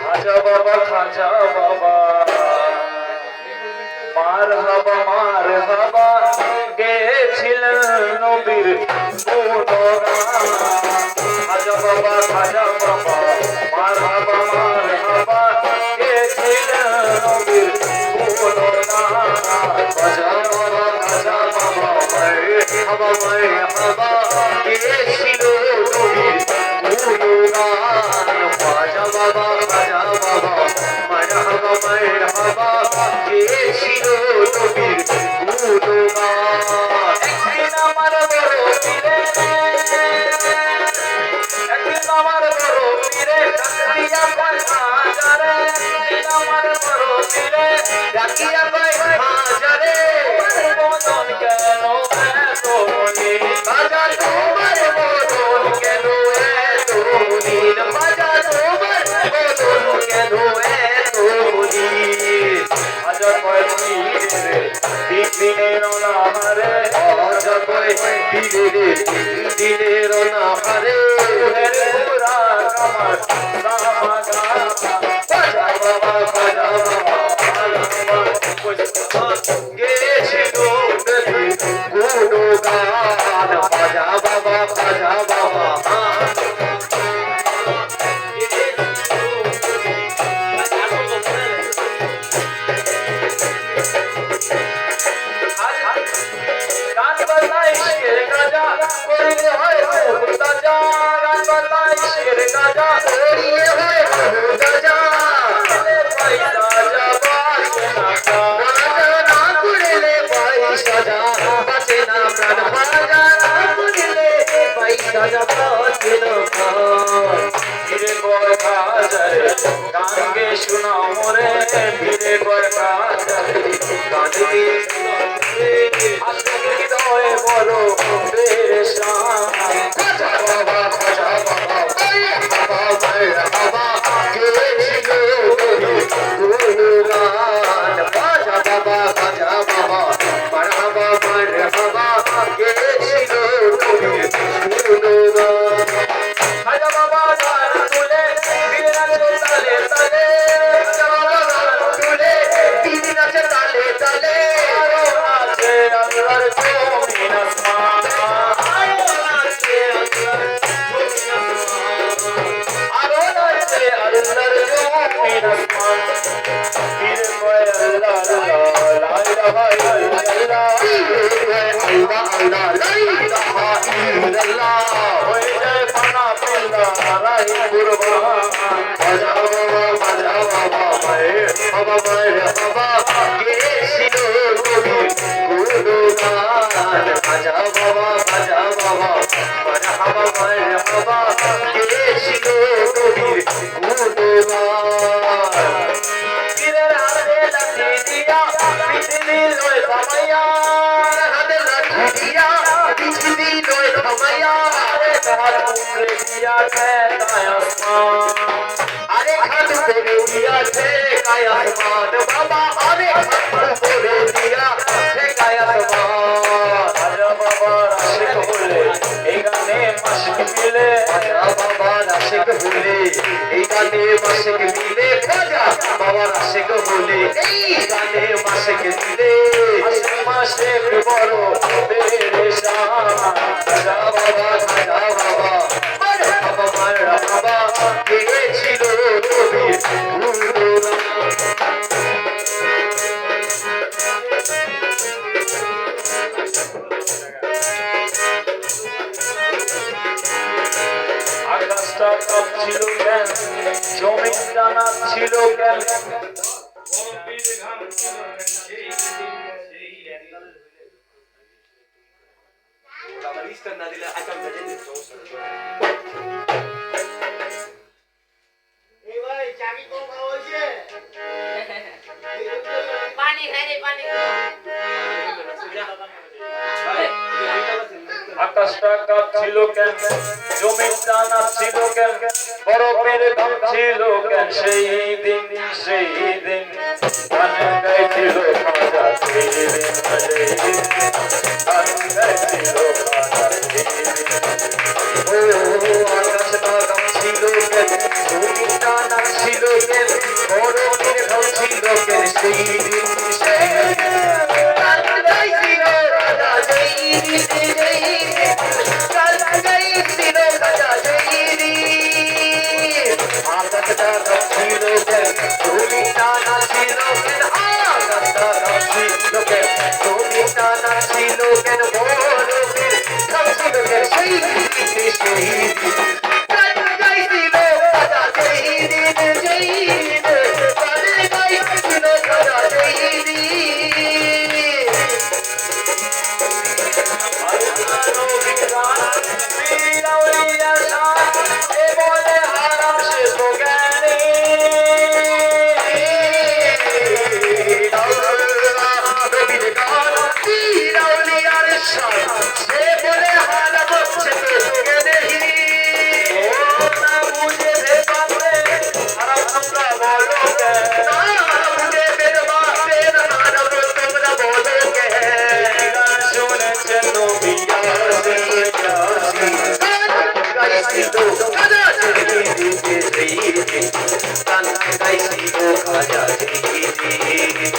খাজা বাবা খাজা বাবা মার হাবা গেছিলেন নবীর গুণগান। খাজা বাবা মার হাবা গেছিলেন নবীর গুণগান। খাজা বাবা হাবা গেছিল নবীর গুণগান। খাজা বাবা মারহাবা গেছিল নবীর গুণগান। একদিন আমার বড় পীরে ডাকিয়া কয় হাজারে। একদিন আমার বড় পীরে ডাকিয়া কয় হাজারে। মদন কেন এত নীল বাজা তোমার মদন কেন এত নীল বাজা তোমার মদন কেন এত নীল। আজা কয় পীরে দিনের নাহারে আজা কয় পীরে দিনের নাহারে পুরা কামার সামাগা। খাজা বাবা গেছিল নবীর গুণগান। খাজা বাবা গান বাজনাই শের গাজা করিলে হয় মুর্তাজা। গান বাজনাই শের গাজা করিলে হয় মুর্তাজা। পয়সা যা বাঁচে না না করিলে পয়সা যা বাঁচে না প্রাণ ভাজা। না করিলে পয়সা যা বাঁচে না। ফিরে কয় খাজারে গান গে শোনা মোরে। ফিরে কয় খাজারে গান গে হৃদয় বলো পেরেশান। খাজা বাবা মারহাবা গেছিল নবীর গুণগান। খাজা বাবা মারহাবা গেছিল নবীর গুণগান। খাজা বাবা গান তুলে দিন নাচে তালে তালে। খাজা বাবা গান তুলে দিন নাচে তালে তালে। আল্লাহর জমিন আসমান আরো নাচে আল্লাহর জমিন আসমান। পীর কয় আল্লাহ লা ইলাহা ইল্লাল্লাহ। পীর কয় আল্লাহ লা ইলাহা ইল্লাল্লাহ। হয়ে যায় ফানা পিল্লা রাহি কুরবান। খাজা বাবা মারহাবা গেছিল নবীর গুণগান। খাজা বাবা মারহাবা গেছিল নবীর গুণগান। পীরের হাতে লাঠি দিয়া বিজলি লয় থামাইয়া। হাতে লাঠি দিয়া বিজলি লয় থামাইয়া। আরে হাত উপরে দিয়া ঠেকায় আসমান। আরে হাত উপরে দিয়া ঠেকায় আসমান বাবা। আরে হাত উপরে দিয়া ঠেকায় আসমান। খাজা বাবার আশিক হলে এই গানে মাশিক মিলে। খাজা বাবার আশিক হলে এই গানে মাশিক মিলে। খাজা বাবার আশিক হলে এই গানে মাশিক মিলে। মাশিক বড় পেরেশান। খাজা বাবা মারহাবা গেছিল নবীর গুণগান। আকাশটা কাঁপছিল কেন জমিন জানাচ্ছিল কেন। আমার ইস্তার না দিলে আকাশটা কাঁপছিল কেন, জমিটা নাচছিল কেন, বরফের ঘাম ছিল কেন, সেই দিন গান গাইছিল খাজা, সেই দিন গান গাইছিল খাজা, সেই দিন।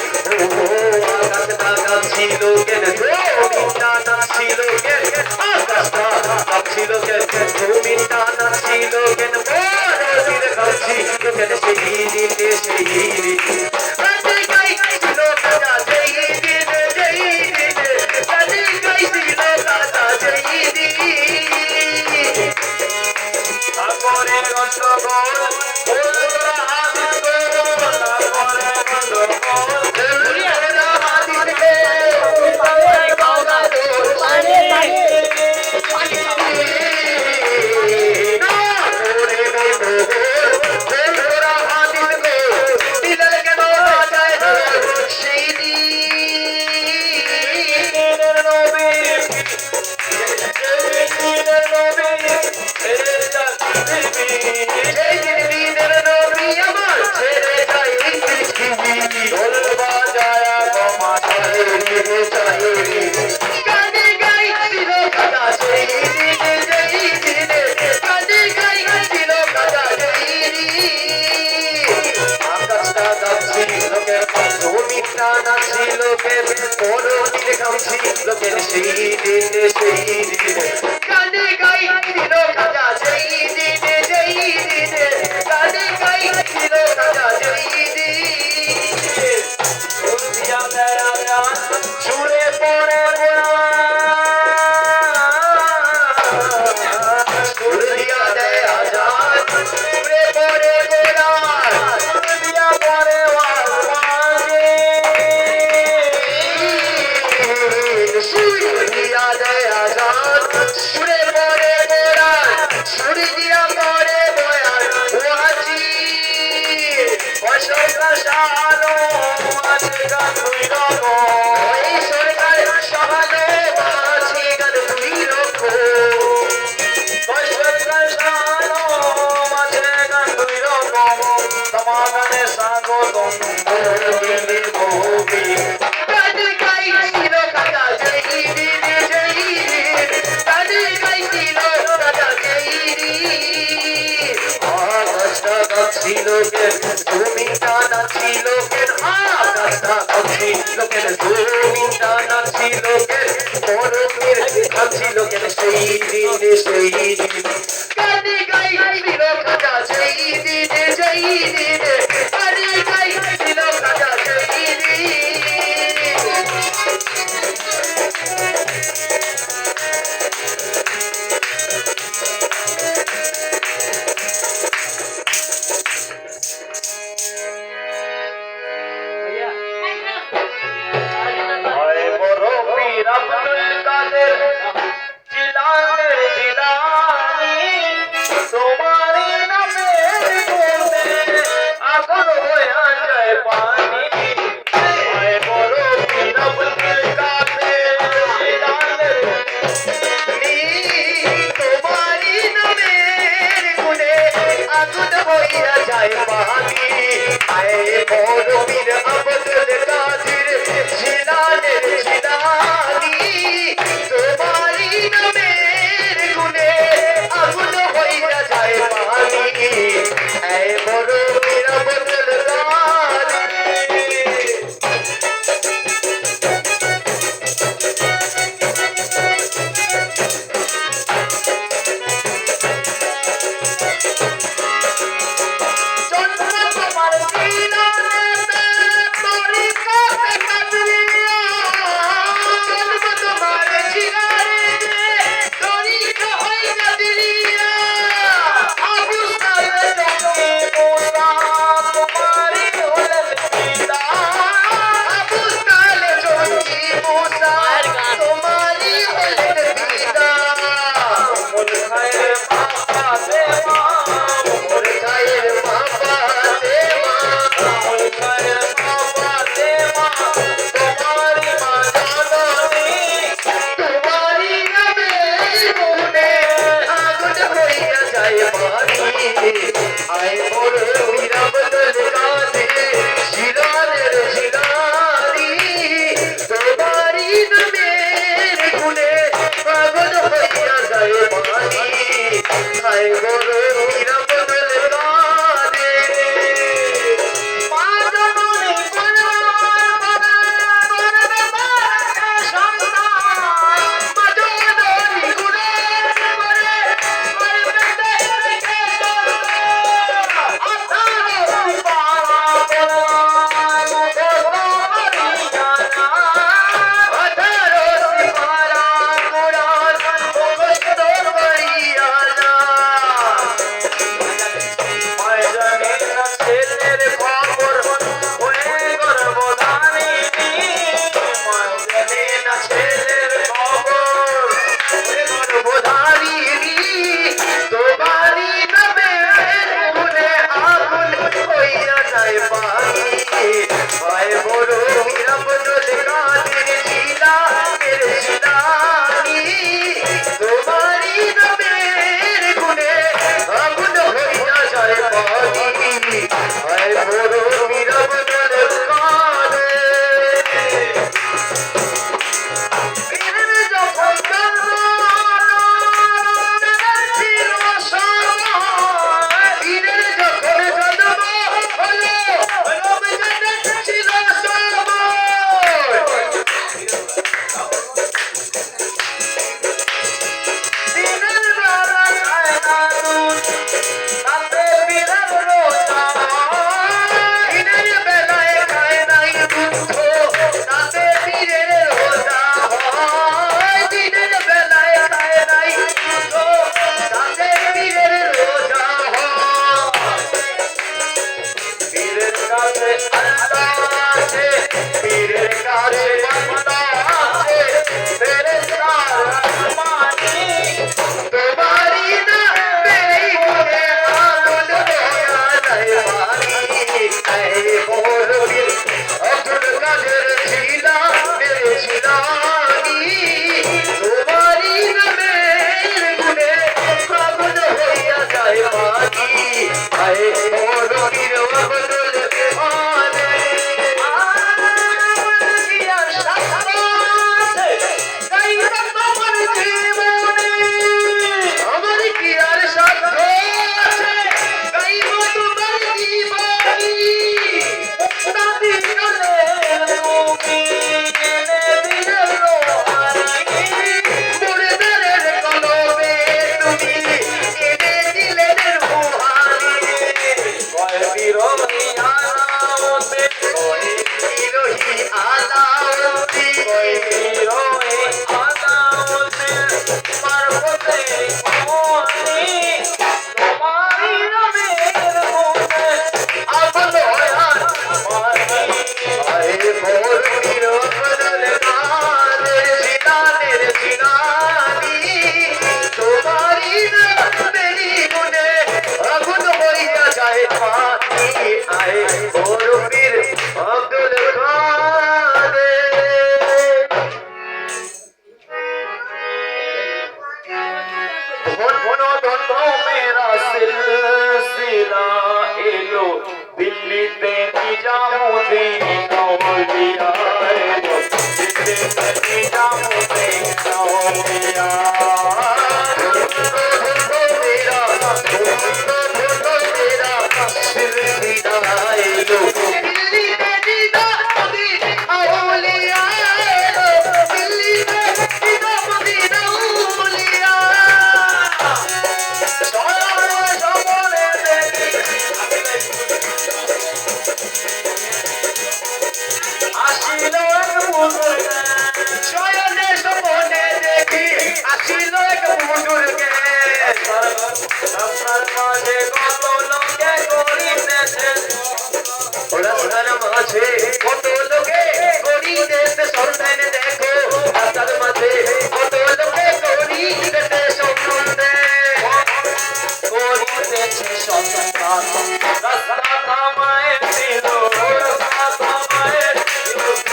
ও আকাশটা কাঁপছিল কেন, জমিটা নাচছিল কেন, বরফের ঘাম ছিল কেন, সেই দিন গান গাইছিল খাজা, সেই দিন আব্দুল কাদের জিলানী হইয়া যায় পানি আয় বড় পীর আব্দুল কাদের জিলানের জিলানি তোমারি নামের গুণে আগুন হইয়া যায় পানি আয় বড় পীর আব্দুল কাদের আয় বড় পীর আব্দুল কাদের জিলানের জিলানি তোমারি নামের গুণে পাগল হইয়া যায় পানি আয় বড় পীর আব্দুল কাদের মা জননী আয় বড় পীর আব্দুল কাদের জিলানের জিলানি তোমারি নামের গুণে আগুন হইয়া যায় পানি আয় বড় পীর আব্দুল কাদের পীরের যখন জন্ম ছিল সময় পীরের যখন জন্ম হলো ছিল সময় দিনের বেলা খায় না দুধ রাতে পীরের রোজা দিনের বেলায় খায় নাই দুধ রাতে পীরের রোজা হয় দিনের বেলায় খায় নাই দুধ রাতে পীরের রোজা হয় পীরের কাছে আল্লাহ আছে পীরের কাছে বান্দা আছে ফেরেশতার আসমানি তোমারি নামের গুণে ধন্য ধন্য মেরা সিলসিলা এলো দিল্লিতে নিজামুদ্দিন আউলিয়া এলো দিল্লিতে নিজামুদ্দিন আউলিয়া কত লোকে করিতেছে সন্ধান দেখো রাস্তার মাঝে কত লোকে করিতেছে সন্ধান করিতেছে সন্ধান রাস্তা থামায় দিল রাস্তা থামায় দিল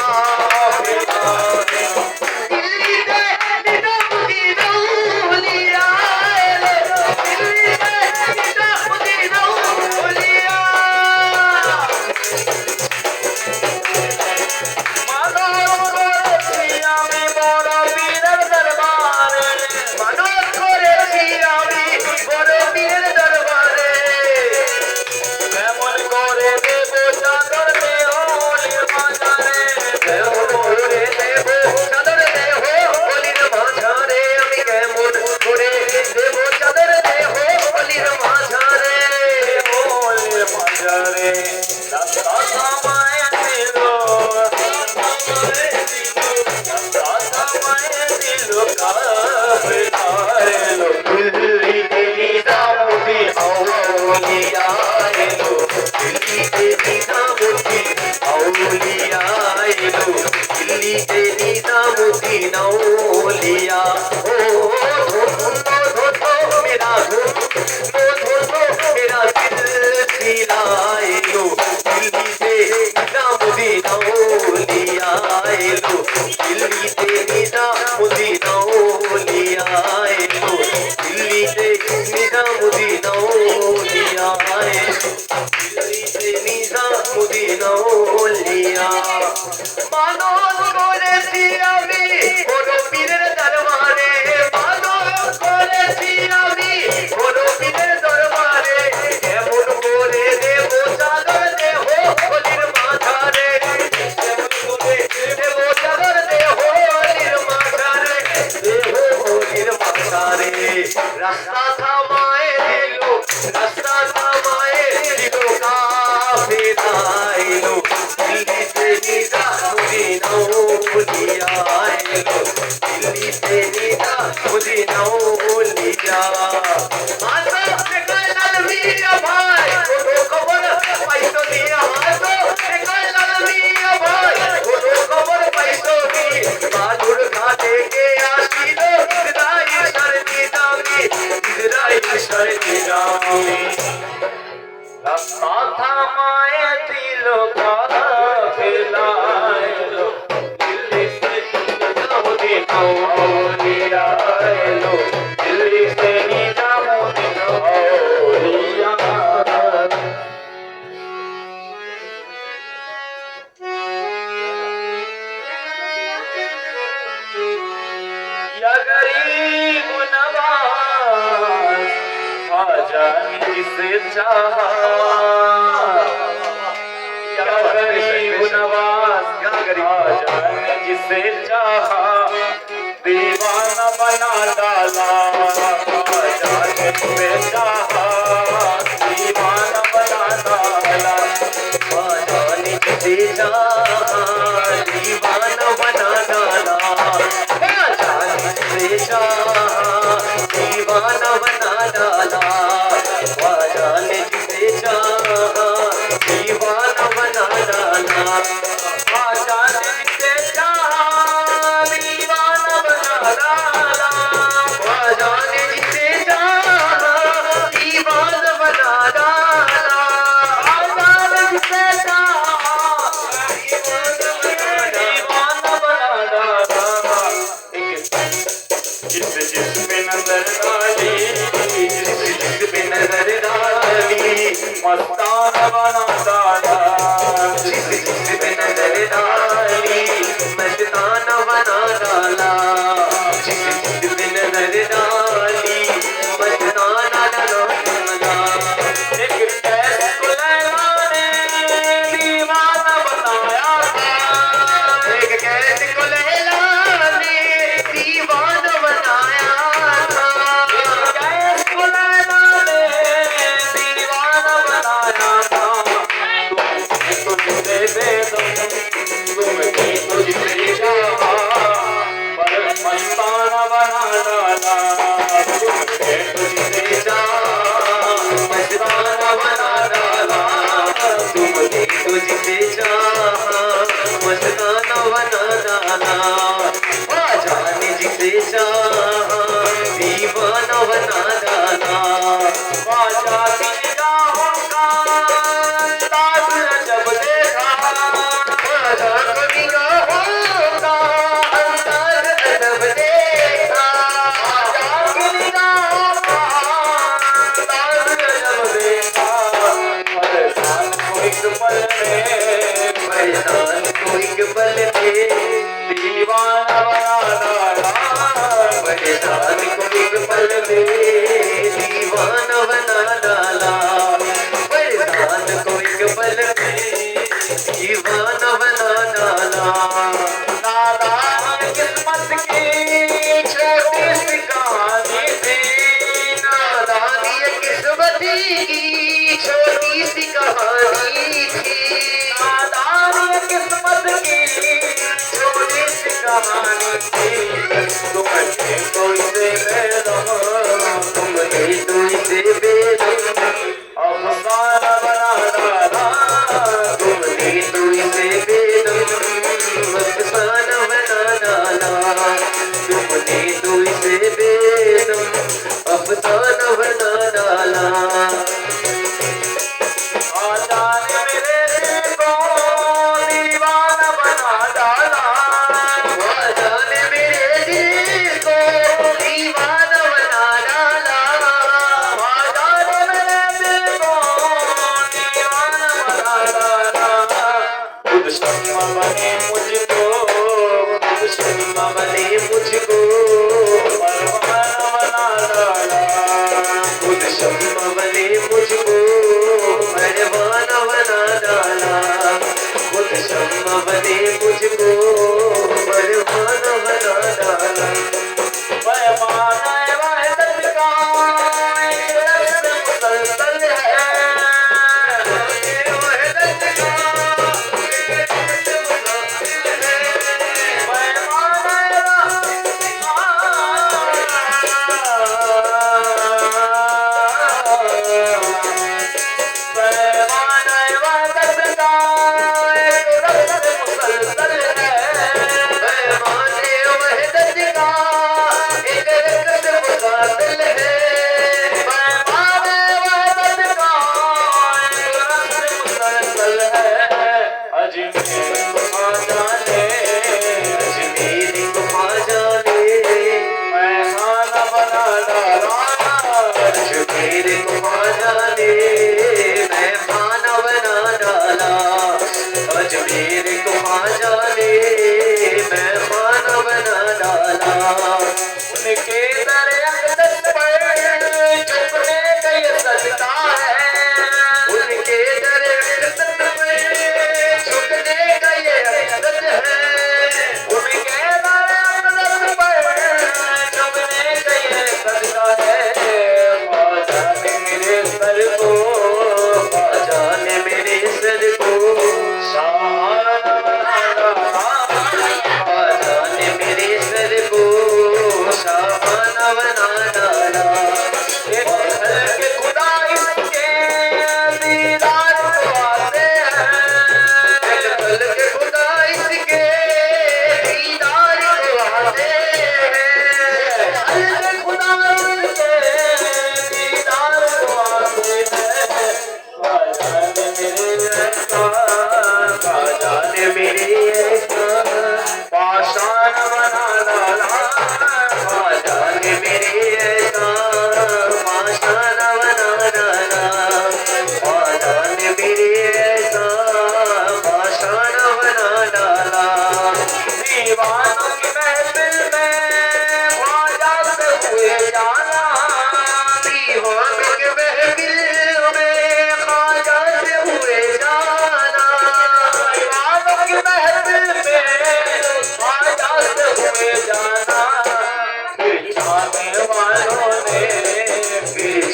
দিল্লিতে নিজামুদ্দিন আউলিয়া এলো দিল্লিতে নিজামুদ্দিন আউলিয়া রাস্তা থামায় দিল রাস্তা থামায় দিল কাফেলা এলো দিল্লিতে নিজামুদ্দিন আউলিয়া এলো দিল্লিতে নিজামুদ্দিন আউলিয়া হাসো লাল মিয়া ভাই কোনো খবর পাইছো নি হাসো লাল মিয়া ভাই কোনো খবর পাইছো নি বালুর ঘাটে কে আসিল রাস্তা থামায় দিল কাফেলা এলো দিল্লিতে নিজামুদ্দিন আউলিয়া এলো দিল্লিতে নিজামুদ্দিন আউলিয়া या गरीब नवाज ख्वाजा जिसे चाहा या गरीब नवाज ख्वाजा जिसे चाहा दीवाना बना डाला ख्वाजा जिसे चाहा दीवाना बना डाला ख्वाजा जिसे चाहा दीवाना बना डाला दीवाना बना डाला ख्वाजा ने जिसे चाहा दीवाना बना डाला ख्वाजा ने जिसे चाहा दीवाना बना डाला ख्वाजा ने जिसे चाहा दीवाना बना डाला ख्वाजा ने जिसे चाहा दीवाना बना डाला जिसमें न डाली जिसपे नजर डाली मस्ताना बना डाला जिसपे नजर डाली मस्ताना बना डाला जिसपे नजर डाली मस्ताना बना डाला एक कैसे को लैला ने दीवाना बनाया था एक कैसे को लैला ने दीवाना बनाया था कैसे को लैला ने दीवाना बनाया था तुझसे बेदम तुमने तुझसे चाहा पर मस्ताना बना डाला तुमने तुझसे चाहा मस्ताना बना डाला तुमने तुझसे चाहा मस्ताना बना डाला जाने जिसे चाहा दीवाना बना डाला बाजा की निगाहों का अंदाज जब देखा बाजा की निगाहों का अंदाज जब देखा बाजा की निगाहों का अंदाज जब देखा परेशान को एक पल में परेशान को एक पल में दीवाना बना डाला परेशान को एक पल में दीवाना बना डाला परेशान को एक पल में दीवाना बना डाला नादान किस्मत की छोटी सी कहानी थी नादानी किस्मत की छोटी सी कहानी थी नादानी किस्मत की छोटी सी कहानी थी तुमने कोई से बेदम तुमने कोई से बेदम अफसाना बना डाला तुमने कोई से बेदम अफसाना बना डाला तुमने कोई से बेदम अफसाना बना डाला आजाने मेरे दिल को दीवाना बना डाला आजाने मेरे दिल को दीवाना बना डाला आजाने मेरे दिल को दीवाना बना डाला खुद शम्मा बने मुझको खुद शम्मा बने मुझको परवाना बना डाला खुद शम्मा बने मुझको परवाना बना डाला खुद शम्मा बने मुझको परवाना बना डाला पैमाना वहदत का एक रस्म मुसलसल है वहदत का एक रस्म मुसलसल है पैमाना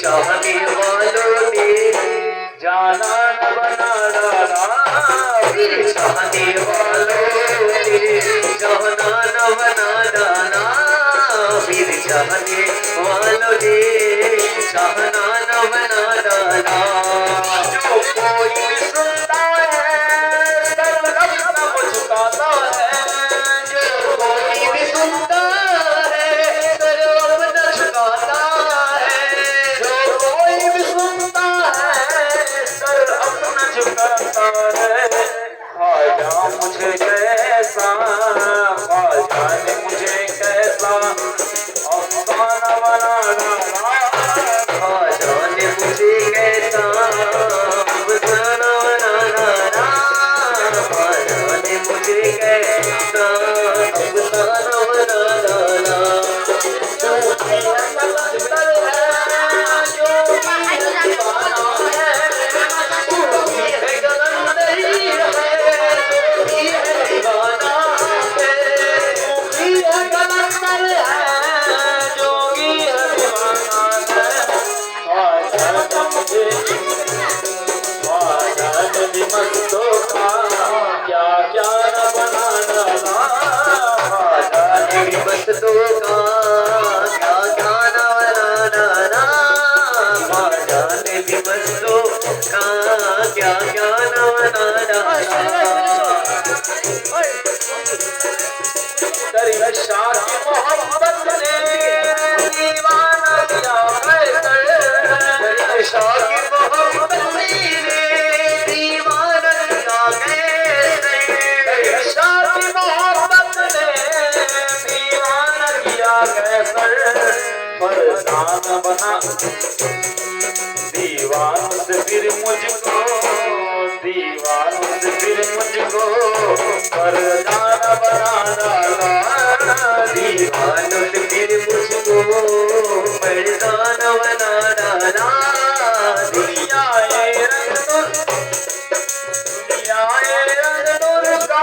चाहने वालों ने जाना न बना डाला, मेरे चाहने वालों ने जाना न बना डाला, मेरे चाहने वालों ने चाहना न बना डाला। जो कोई भी सुनता है सर अपना झुकाता है, जो कोई भी सुनता है सर अपना झुकाता है, जो कोई भी सुनता है सर अपना झुकाता है। ख्वाजा मुझे कैसा, ख्वाजा ने मुझे कैसा अफसाना बना डाला, ख्वाजा ने मुझे कैसा अफसाना बना डाला, ख्वाजा ने मुझे कैसा अफसाना बना डाला। जो भी कलंदर है, जो भी दीवाना है, जो भी है कलंदरी है, जो भी है दीवाना है, जो भी है कलंदर है, जोगी है दीवाना है। ख्वाजा ने मुझे, ख्वाजा ने भी मस्तों का क्या क्या न बना डाला, ख्वाजा ने भी मस्तों का क्या क्या न बना डाला, ख्वाजा ने भी मस्तों का क्या क्या न बना डाला। दरिया शाह की मोहब्बत ने दीवाना किया कैसर, दरिया शाह की मोहब्बत ने दीवाना किया कैसर, दरिया शाह की मोहब्बत ने दीवाना किया कैसर। फरसान बना दीवानों से फिर मुझको, दीवानों से फिर मुझको फरसान बना डाला, दीवानों से फिर मुझको मर्दाना बना डाला। दुनिया ये रंग दुनिया ये रंग का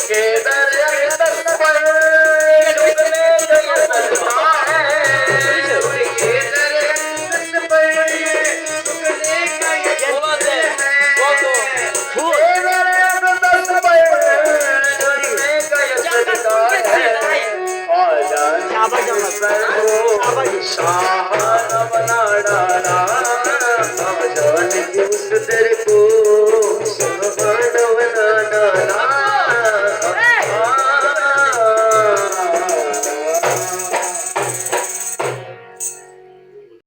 के दर पर झुकने के सकता है, उनके दरअंदर पर झुकने का ये बोल दे, बोल दो। के दरअंदर पर झुकने का ये सकता है। ख्वाजा ने सर को शाह न बना डाला, ख्वाजा ने उस दर को